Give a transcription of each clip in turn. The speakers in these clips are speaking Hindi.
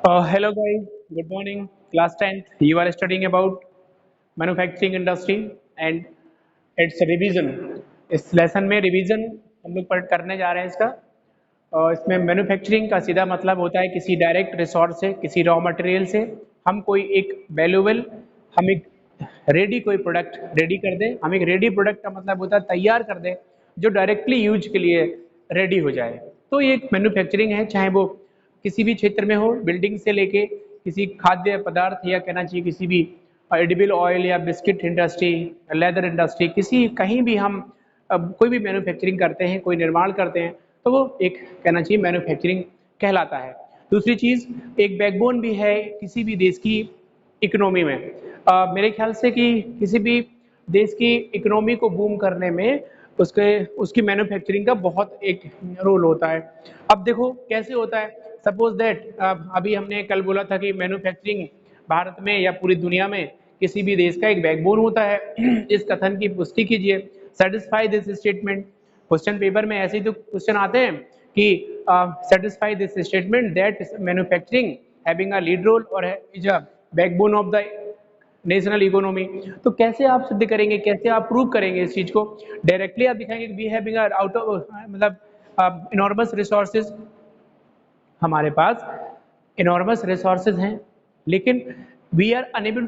Hello guys, good morning. Class 10th, you are studying about manufacturing industry and its revision. इस लेसन में रिवीजन हम लोग पढ़ करने जा रहे हैं इसका। और इसमें मैन्युफैक्चरिंग का सीधा मतलब होता है किसी डायरेक्ट रिसोर्स से, किसी रॉ मटेरियल से हम कोई एक वैल्यूएबल, हम एक रेडी कोई प्रोडक्ट रेडी कर दें। हम एक रेडी प्रोडक्ट का मतलब होता है तैयार कर दें जो डायरेक्टली यूज के लिए रेडी हो जाए। तो ये एक मैन्युफैक्चरिंग है, चाहे वो किसी भी क्षेत्र में हो, बिल्डिंग से लेके किसी खाद्य पदार्थ या कहना चाहिए किसी भी एडिबल ऑयल या बिस्किट इंडस्ट्री, लेदर इंडस्ट्री, किसी कहीं भी हम कोई भी मैन्युफैक्चरिंग करते हैं, कोई निर्माण करते हैं, तो वो एक कहना चाहिए मैन्युफैक्चरिंग कहलाता है। दूसरी चीज़, एक बैकबोन भी है किसी भी देश की इकोनॉमी में। मेरे ख्याल से कि किसी भी देश की इकोनॉमी को बूम करने में उसके उसकी मैन्युफैक्चरिंग का बहुत एक रोल होता है। अब देखो कैसे होता है। सपोज दैट अभी हमने कल बोला था कि मैन्युफैक्चरिंग भारत में या पूरी दुनिया में किसी भी देश का एक बैकबोन होता है। इस कथन की पुष्टि कीजिए, satisfy this statement. Question paper में ऐसे ही तो क्वेश्चन आते हैं कि satisfy this statement that manufacturing having a lead role और is a backbone of the national economy. तो कैसे आप सिद्ध करेंगे, कैसे आप प्रूव करेंगे इस चीज को? डायरेक्टली आप दिखाएंगे वी हैविंग आउट ऑफ मतलब इनॉर्मस रिसोर्सेज, हमारे पास इनॉर्मस रिसोर्सेज हैं, लेकिन we are unable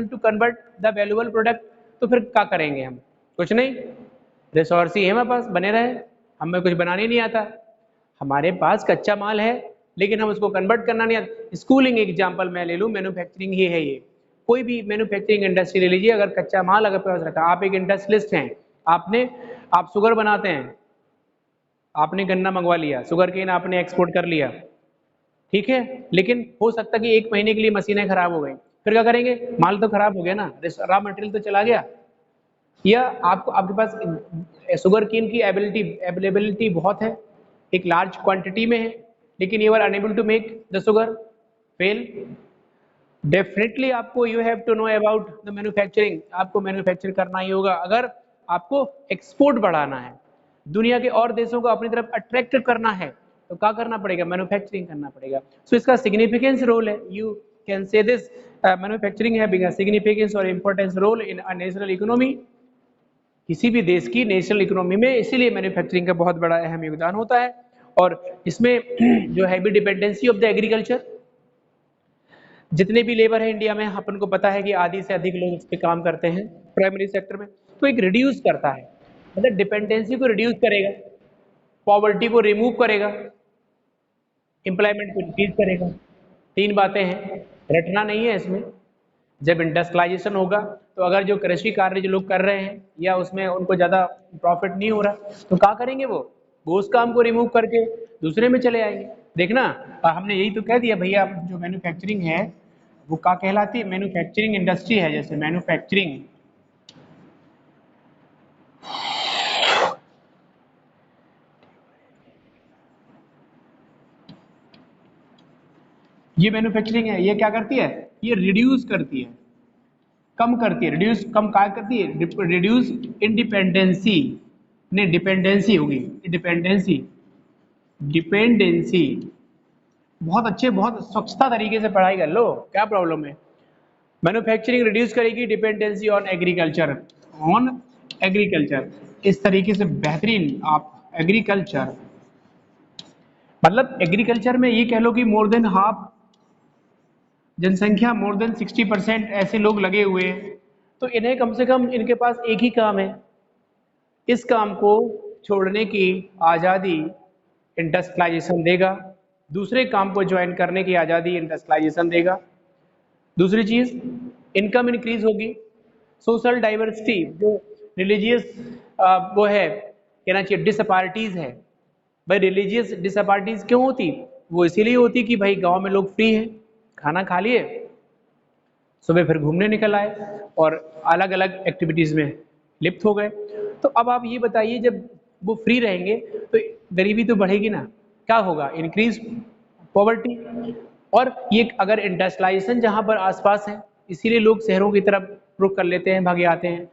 to convert the valuable product. तो फिर क्या करेंगे हम? कुछ नहीं, रिसोर्स ही है हमारे पास, बने रहे, हमें कुछ बनाने नहीं आता। हमारे पास कच्चा माल है लेकिन हम उसको कन्वर्ट करना नहीं आता। स्कूलिंग एग्जाम्पल मैं ले लूँ, मैन्युफैक्चरिंग ही है ये। कोई भी मैन्युफैक्चरिंग इंडस्ट्री ले लीजिए, अगर कच्चा माल अगर पास रखा, आप एक इंडस्ट्रियलिस्ट हैं, आप शुगर बनाते हैं, आपने गन्ना मंगवा लिया, शुगर केन आपने एक्सपोर्ट कर लिया, ठीक है, लेकिन हो सकता है कि एक महीने के लिए मशीनें खराब हो गई, फिर क्या करेंगे? माल तो खराब हो गया ना, रॉ मटेरियल तो चला गया। या आपको आपके पास शुगर केन की अवेलेबिलिटी बहुत है, एक लार्ज क्वांटिटी में है, लेकिन you are unable to make the sugar, fail. Definitely आपको you have to know about the manufacturing. आपको मैन्युफैक्चर करना ही होगा अगर आपको एक्सपोर्ट बढ़ाना है, दुनिया के और देशों को अपनी तरफ अट्रैक्ट करना है, तो क्या करना पड़ेगा? मैन्युफैक्चरिंग करना पड़ेगा। सो इसका सिग्निफिकेंस रोल है, you can say this manufacturing having a significance और importance role in a national economy, किसी भी देश की नेशनल इकोनॉमी में। इसीलिए मैन्युफैक्चरिंग का बहुत बड़ा अहम योगदान होता है। और इसमें जो heavy dependency of the agriculture, जितने भी लेबर है इंडिया में, अपन को पता है कि आधी से अधिक लोग इस पे काम करते हैं प्राइमरी सेक्टर में, तो एक रिड्यूस करता है, मतलब डिपेंडेंसी को रिड्यूस करेगा, पॉवर्टी को रिमूव करेगा, एम्प्लॉयमेंट को इंक्रीज करेगा। तीन बातें हैं, रटना नहीं है इसमें। जब इंडस्ट्रियलाइजेशन होगा तो अगर जो कृषि कार्य जो लोग कर रहे हैं या उसमें उनको ज़्यादा प्रॉफिट नहीं हो रहा, तो क्या करेंगे? वो उस काम को रिमूव करके दूसरे में चले आएंगे। देखना, हमने यही तो कह दिया भैया, जो मैन्युफैक्चरिंग है वो क्या कहलाती है? मैन्युफैक्चरिंग इंडस्ट्री है। जैसे मैन्युफैक्चरिंग, ये मैन्युफैक्चरिंग है, ये क्या करती है? ये रिड्यूस करती है, कम करती है। रिड्यूस कम क्या करती है? रिड्यूस इंडिपेंडेंसी, नहीं डिपेंडेंसी होगी, डिपेंडेंसी, डिपेंडेंसी। बहुत अच्छे, बहुत स्वच्छता तरीके से पढ़ाई कर लो, क्या प्रॉब्लम है? मैन्युफैक्चरिंग रिड्यूस करेगी dependency on agriculture, on agriculture. इस तरीके से बेहतरीन आप एग्रीकल्चर, मतलब एग्रीकल्चर में ये कह लो कि मोर देन हाफ जनसंख्या, मोर देन 60% ऐसे लोग लगे हुए हैं। तो इन्हें कम से कम इनके पास एक ही काम है, इस काम को छोड़ने की आज़ादी इंडस्ट्रियलाइजेशन देगा, दूसरे काम को ज्वाइन करने की आज़ादी इंडस्ट्रियलाइजेशन देगा। दूसरी चीज़, इनकम इंक्रीज होगी, सोशल डाइवर्सिटी, जो रिलीजियस वो है, कहना चाहिए डिसअपैरिटीज़ है। भाई रिलीजियस डिसअपैरिटीज़ क्यों होती? वो इसीलिए होती कि भाई गांव में लोग फ्री हैं, खाना खा लिए, सुबह फिर घूमने निकल आए और अलग अलग एक्टिविटीज़ में लिप्त हो गए। तो अब आप ये बताइए, जब वो फ्री रहेंगे तो गरीबी तो बढ़ेगी ना, क्या होगा? Increase poverty. और ये अगर इंडस्ट्रियलाइजेशन जहाँ पर आसपास है, इसीलिए लोग शहरों की तरफ रुख कर लेते हैं, भागे आते हैं।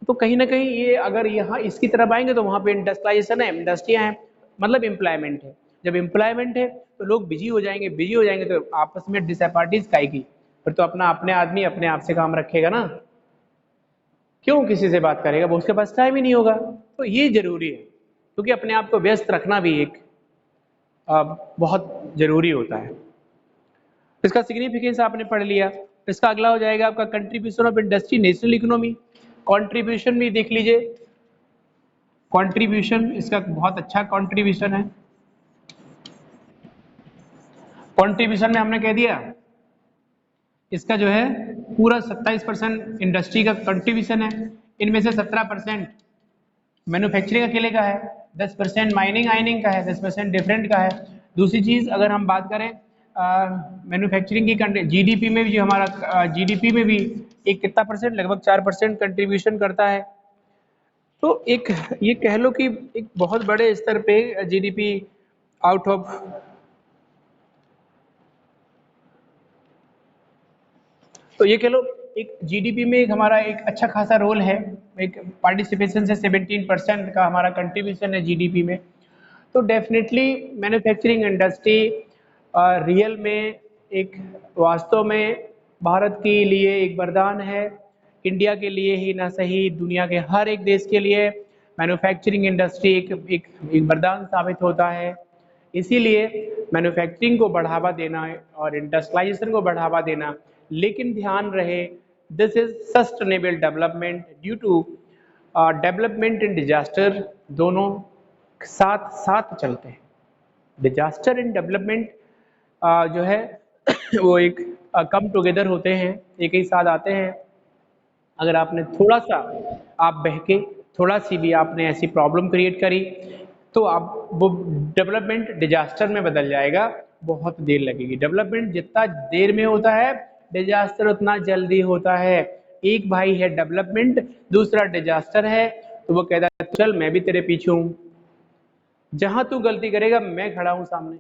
तो कहीं ना कहीं ये अगर यहाँ इसकी तरफ आएंगे तो वहाँ पे इंडस्ट्रियलाइजेशन है, इंडस्ट्रियाँ हैं, मतलब एम्प्लॉयमेंट है। जब एम्प्लॉयमेंट है तो लोग बिजी हो जाएंगे तो आपस में डिसअपॉर्टीज काएगी, फिर तो अपने आदमी अपने आप से काम रखेगा ना, क्यों किसी से बात करेगा, वो उसके पास टाइम ही नहीं होगा। तो ये जरूरी है, क्योंकि अपने आप को व्यस्त रखना भी एक बहुत जरूरी होता है। इसका सिग्निफिकेंस आपने पढ़ लिया। इसका अगला हो जाएगा आपका contribution of industry national economy. Contribution भी देख लीजिए, कंट्रीब्यूशन इसका बहुत अच्छा कंट्रीब्यूशन है। कंट्रीब्यूशन में हमने कह दिया इसका जो है पूरा 27% इंडस्ट्री का कंट्रीब्यूशन है, इनमें से 17% मैन्युफैक्चरिंग अकेले का है, 10% माइनिंग आइनिंग का है, 10% डिफरेंट का है। दूसरी चीज़ अगर हम बात करें मैन्युफैक्चरिंग की जीडीपी में भी, जो हमारा जीडीपी में भी एक कितना परसेंट, लगभग 4% कंट्रीब्यूशन करता है। तो एक ये कह लो कि एक बहुत बड़े स्तर पे जीडीपी आउट ऑफ तो ये कह लो एक जीडीपी में एक हमारा एक अच्छा खासा रोल है, एक पार्टिसिपेशन से 17% का हमारा कंट्रीब्यूशन है जीडीपी में। तो डेफिनेटली मैन्युफैक्चरिंग इंडस्ट्री रियल में एक वास्तव में भारत के लिए एक वरदान है, इंडिया के लिए ही ना सही दुनिया के हर एक देश के लिए मैन्युफैक्चरिंग इंडस्ट्री एक वरदान साबित होता है। इसीलिए मैन्युफैक्चरिंग को बढ़ावा देना और इंडस्ट्रियलाइजेशन को बढ़ावा देना, लेकिन ध्यान रहे this is sustainable development due to development and disaster दोनों साथ साथ चलते हैं। डिजास्टर एंड डेवलपमेंट जो है वो एक कम टुगेदर होते हैं, एक ही साथ आते हैं। अगर आपने थोड़ा सा आप बहके थोड़ा सी भी आपने ऐसी प्रॉब्लम क्रिएट करी तो आप वो डेवलपमेंट डिजास्टर में बदल जाएगा, बहुत देर लगेगी। डेवलपमेंट जितना देर में होता है डिजास्टर उतना जल्दी होता है। एक भाई है डेवलपमेंट, दूसरा डिजास्टर है, तो वो कहता है चल मैं भी तेरे पीछे हूं, जहां तू गलती करेगा मैं खड़ा हूं सामने।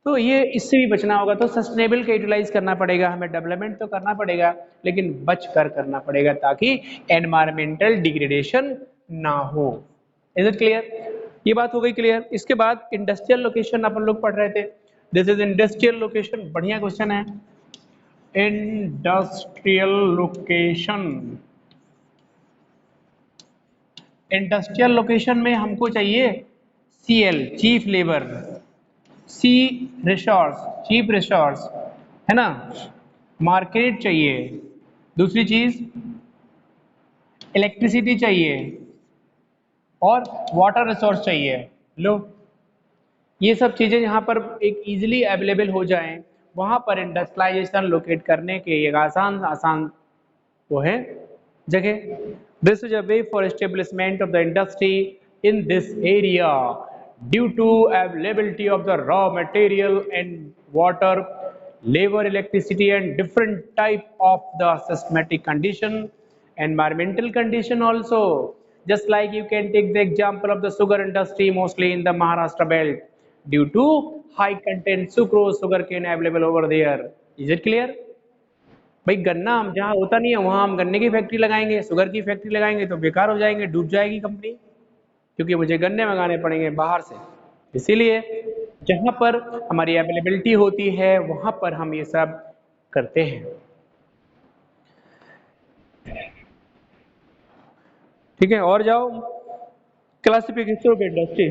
तो ये इससे भी बचना होगा, तो सस्टेनेबल का यूटिलाइज करना पड़ेगा, हमें डेवलपमेंट तो करना पड़ेगा लेकिन बच कर करना पड़ेगा ताकि एनवायरमेंटल डिग्रेडेशन ना हो। Is it clear? ये बात हो गई क्लियर। इसके बाद इंडस्ट्रियल लोकेशन अपन लोग पढ़ रहे थे, दिस इज इंडस्ट्रियल लोकेशन, बढ़िया क्वेश्चन है। इंडस्ट्रियल लोकेशन, इंडस्ट्रियल लोकेशन में हमको चाहिए सीएल चीफ लेबर, सी रिसोर्स चीप रिसोर्स है ना, मार्केट चाहिए, दूसरी चीज इलेक्ट्रिसिटी चाहिए और वाटर रिसोर्स चाहिए। लो ये सब चीजें यहाँ पर एक इजीली अवेलेबल हो जाएं, वहां पर इंडस्ट्रियलाइजेशन लोकेट करने के एक आसान आसान वो है जगह। This is a way for establishment of the industry in this area due to availability of the raw material and water, labor, electricity and different type of the systematic condition, environmental condition also. Just like you can take the example of the sugar industry mostly in the Maharashtra belt due to high content sucrose sugarcane available over there. Is it clear? भाई गन्ना हम जहाँ होता नहीं है वहाँ हम गन्ने की फैक्ट्री लगाएंगे, शुगर की फैक्ट्री लगाएंगे तो बेकार हो जाएंगे, डूब जाएगी कंपनी, क्योंकि मुझे गन्ने मंगाने पड़ेंगे बाहर से। इसीलिए जहाँ पर हमारी अवेलेबिलिटी होती है वहाँ पर हम ये सब करते हैं। ठीक है, और जाओ classification of industry,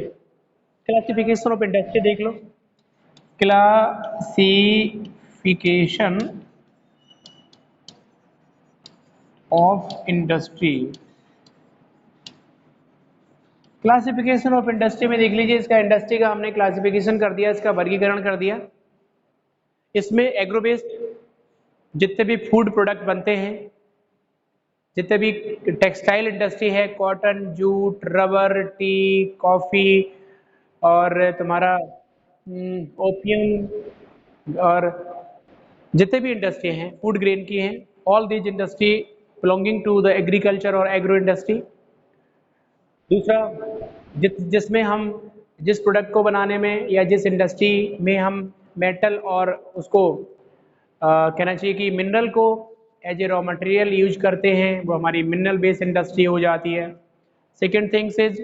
classification of industry देख लो। Classification of industry, classification of industry में देख लीजिए, इसका इंडस्ट्री का हमने क्लासिफिकेशन कर दिया, इसका वर्गीकरण कर दिया। इसमें एग्रो बेस्ड जितने भी फूड प्रोडक्ट बनते हैं, जितने भी टेक्सटाइल इंडस्ट्री है, cotton, jute, rubber, T, coffee और तुम्हारा ओपियम और जितने भी इंडस्ट्री हैं फूड ग्रेन की हैं, all these industry belonging to the agriculture और एग्रो इंडस्ट्री। दूसरा जिसमें हम जिस प्रोडक्ट को बनाने में या जिस इंडस्ट्री में हम मेटल और उसको कहना चाहिए कि मिनरल को as a raw material use करते हैं, वो हमारी मिनरल बेस्ड इंडस्ट्री हो जाती है। सेकेंड थिंग्स इज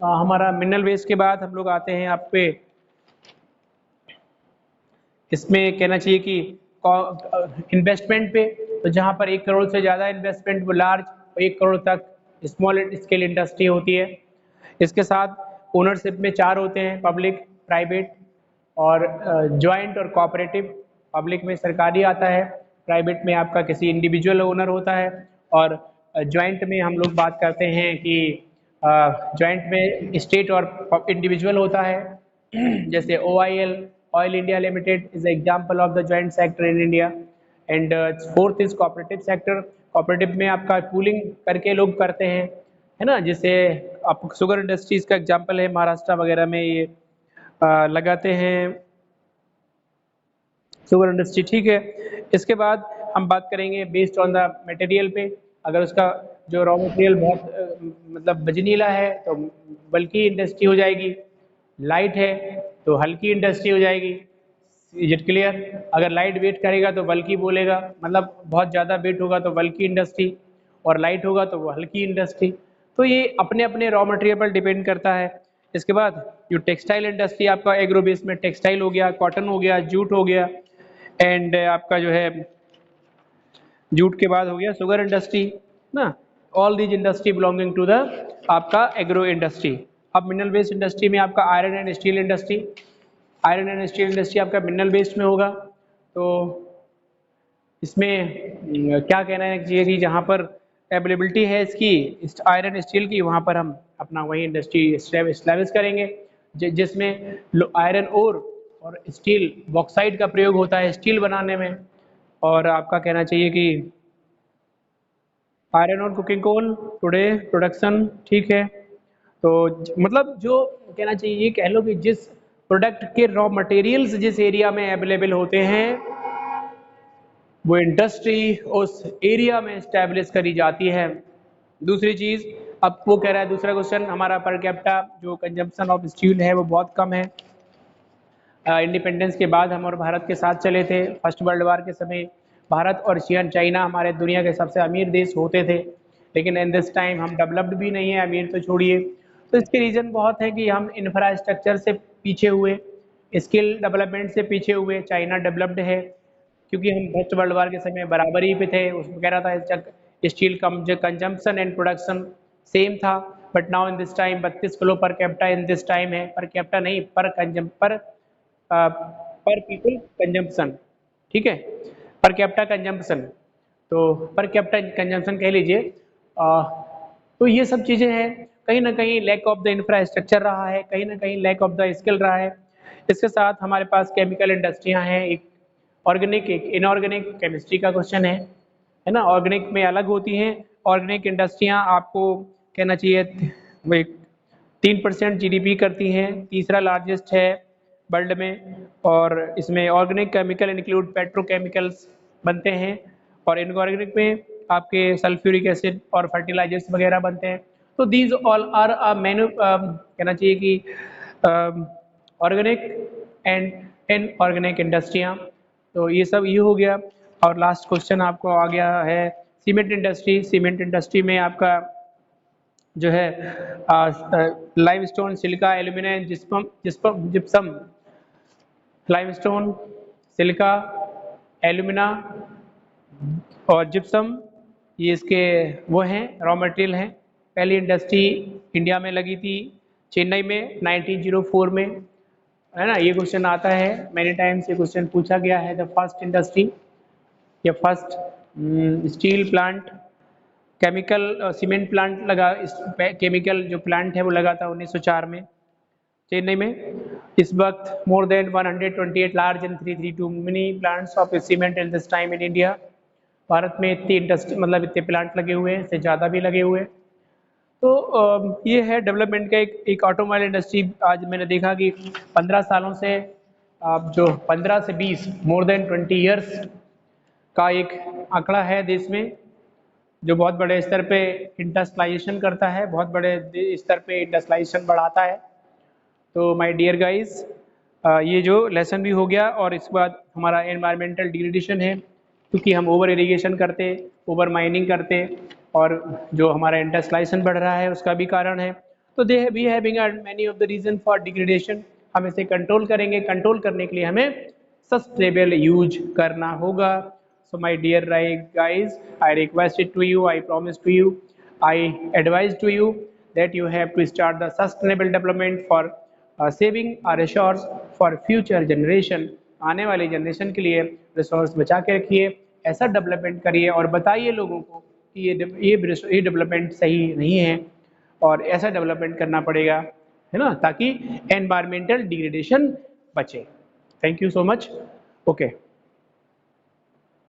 हमारा मिनरल वेस्ट के बाद हम लोग आते हैं आप पे, इसमें कहना चाहिए कि इन्वेस्टमेंट पे, तो जहाँ पर 1 करोड़ से ज़्यादा इन्वेस्टमेंट, वो लार्ज, 1 करोड़ तक स्मॉल स्केल इंडस्ट्री होती है। इसके साथ ओनरशिप में 4 होते हैं, पब्लिक, प्राइवेट और जॉइंट और कोऑपरेटिव। पब्लिक में सरकारी आता है, प्राइवेट में आपका किसी इंडिविजुअल ओनर होता है, और जॉइंट में हम लोग बात करते हैं कि जॉइंट में स्टेट और इंडिविजुअल होता है। जैसे OIL, oil India limited is example of the joint sector in India. And fourth is cooperative sector. Cooperative में आपका पूलिंग करके लोग करते हैं, है ना, जिसे आप शुगर इंडस्ट्रीज का एग्जाम्पल है, महाराष्ट्र वगैरह में ये लगाते हैं शुगर इंडस्ट्री, ठीक है। इसके बाद हम बात करेंगे बेस्ड ऑन द मटेरियल पे। अगर उसका जो रॉ मटेरियल बहुत मतलब बजनीला है तो बल्कि इंडस्ट्री हो जाएगी, लाइट है तो हल्की इंडस्ट्री हो जाएगी। Is it clear? अगर लाइट वेट करेगा तो बल्कि बोलेगा, मतलब बहुत ज़्यादा वेट होगा तो बल्कि इंडस्ट्री, और लाइट होगा तो वो हल्की इंडस्ट्री। तो ये अपने अपने रॉ मटेरियल पर डिपेंड करता है। इसके बाद जो टेक्सटाइल इंडस्ट्री आपका एग्रो बेस में टेक्सटाइल हो गया, कॉटन हो गया, जूट हो गया, एंड आपका जो है जूट के बाद हो गया शुगर इंडस्ट्री ना। All these industry belonging to the आपका एग्रो इंडस्ट्री। अब मिनरल बेस्ड इंडस्ट्री में आपका iron and steel industry, iron and steel industry आपका मिनरल बेस्ड में होगा। तो इसमें क्या कहना है चाहिए कि जहाँ पर अवेलेबिलिटी है इसकी आयरन स्टील की, वहाँ पर हम अपना वही इंडस्ट्री एस्टैब्लिश करेंगे, जिसमें आयरन ओर और स्टील बॉक्साइड का प्रयोग होता है स्टील बनाने में। और आपका कहना चाहिए कि आयरन और कुकिंग कोल टुडे प्रोडक्शन, ठीक है। तो मतलब जो कहना चाहिए, ये कह लो कि जिस प्रोडक्ट के रॉ मटेरियल्स जिस एरिया में अवेलेबल होते हैं, वो इंडस्ट्री उस एरिया में एस्टैब्लिश करी जाती है। दूसरी चीज़, अब वो कह रहा है, दूसरा क्वेश्चन हमारा पर कैपिटा जो कंजम्पशन ऑफ स्टील है वो बहुत कम है। इंडिपेंडेंस के बाद हम और भारत के साथ चले थे। फर्स्ट वर्ल्ड वार के समय भारत और चाइना हमारे दुनिया के सबसे अमीर देश होते थे, लेकिन इन दिस टाइम हम डेवलप्ड भी नहीं है, अमीर तो छोड़िए। तो इसके रीज़न बहुत है कि हम इंफ्रास्ट्रक्चर से पीछे हुए, स्किल डेवलपमेंट से पीछे हुए। चाइना डेवलप्ड है क्योंकि हम फर्स्ट वर्ल्ड वार के समय बराबरी पे थे। उसमें कह रहा था steel consumption and production same था, but now in this time 32 kilo per capita in this time है। पर कैपिटा नहीं, पर पीपल कंजम्पशन, ठीक है, पर कैपिटा कंजम्पशन। तो पर कैपिटा कंजम्पशन कह लीजिए। तो ये सब चीज़ें हैं, कहीं ना कहीं लैक ऑफ द इंफ्रास्ट्रक्चर रहा है, कहीं ना कहीं लैक ऑफ द स्किल रहा है। इसके साथ हमारे पास केमिकल इंडस्ट्रियां हैं, एक ऑर्गेनिक एक इनऑर्गेनिक केमिस्ट्री का क्वेश्चन है ना। ऑर्गेनिक में अलग होती हैं ऑर्गेनिक इंडस्ट्रियां, आपको कहना चाहिए 3% GDP करती हैं, तीसरा लार्जेस्ट है वर्ल्ड में। और इसमें ऑर्गेनिक केमिकल इंक्लूड पेट्रोकेमिकल्स बनते हैं, और इनऑर्गेनिक में आपके सल्फ्यूरिक एसिड और फर्टिलाइजर्स वगैरह बनते हैं। तो दीज ऑल आर कहना चाहिए कि ऑर्गेनिक एंड इनऑर्गेनिक इंडस्ट्रियाँ। तो ये सब ये हो गया। और लास्ट क्वेश्चन आपको आ गया है सीमेंट इंडस्ट्री। सीमेंट इंडस्ट्री में आपका जो है limestone, silica, aluminium, gypsum, limestone, silica, alumina और जिप्सम, ये इसके वो हैं रॉ मटेरियल हैं। पहली इंडस्ट्री इंडिया में लगी थी चेन्नई में 1904 में, है ना। ये क्वेश्चन आता है मैनी टाइम्स, ये क्वेश्चन पूछा गया है। द फर्स्ट इंडस्ट्री या first steel plant, chemical cement plant लगा, केमिकल जो प्लांट है वो लगा था 1904 में चेन्नई में। इस वक्त more than 128 large and 332 mini plants of cement in this time in India. Bharat में इतनी इंडस्ट्री मतलब इतने प्लांट लगे हुए हैं, इससे ज़्यादा भी लगे हुए हैं। तो ये है डेवलपमेंट का एक ऑटोमोबाइल इंडस्ट्री। आज मैंने देखा कि 15 सालों से जो 15 से 20 मोर देन 20 ईयर्स का एक आंकड़ा है देश में, जो बहुत बड़े स्तर पे इंडस्ट्रियलाइजेशन करता है, बहुत बड़े स्तर पे इंडस्ट्रियलाइजेशन बढ़ाता है। तो माय डियर गाइस, ये जो लेसन भी हो गया। और इसके बाद हमारा एनवायरमेंटल डिग्रेडेशन है, क्योंकि हम ओवर इरिगेशन करते, ओवर माइनिंग करते, और जो हमारा इंडस्ट्रियलाइजेशन बढ़ रहा है उसका भी कारण है। तो they we having many of the reason for degradation, हम इसे कंट्रोल करेंगे। कंट्रोल करने के लिए हमें सस्टेनेबल यूज करना होगा। So my dear guys, I requested to you, I promise to you, I advise to you that you have to start the sustainable development for saving our resource for future generation। आने वाली जनरेशन के लिए रिसोर्स बचा के रखिए, ऐसा डेवलपमेंट करिए और बताइए लोगों को कि ये डेवलपमेंट सही नहीं है और ऐसा डेवलपमेंट करना पड़ेगा, है ना, ताकि एनवायरमेंटल डिग्रेडेशन बचे। Thank you so much. Okay.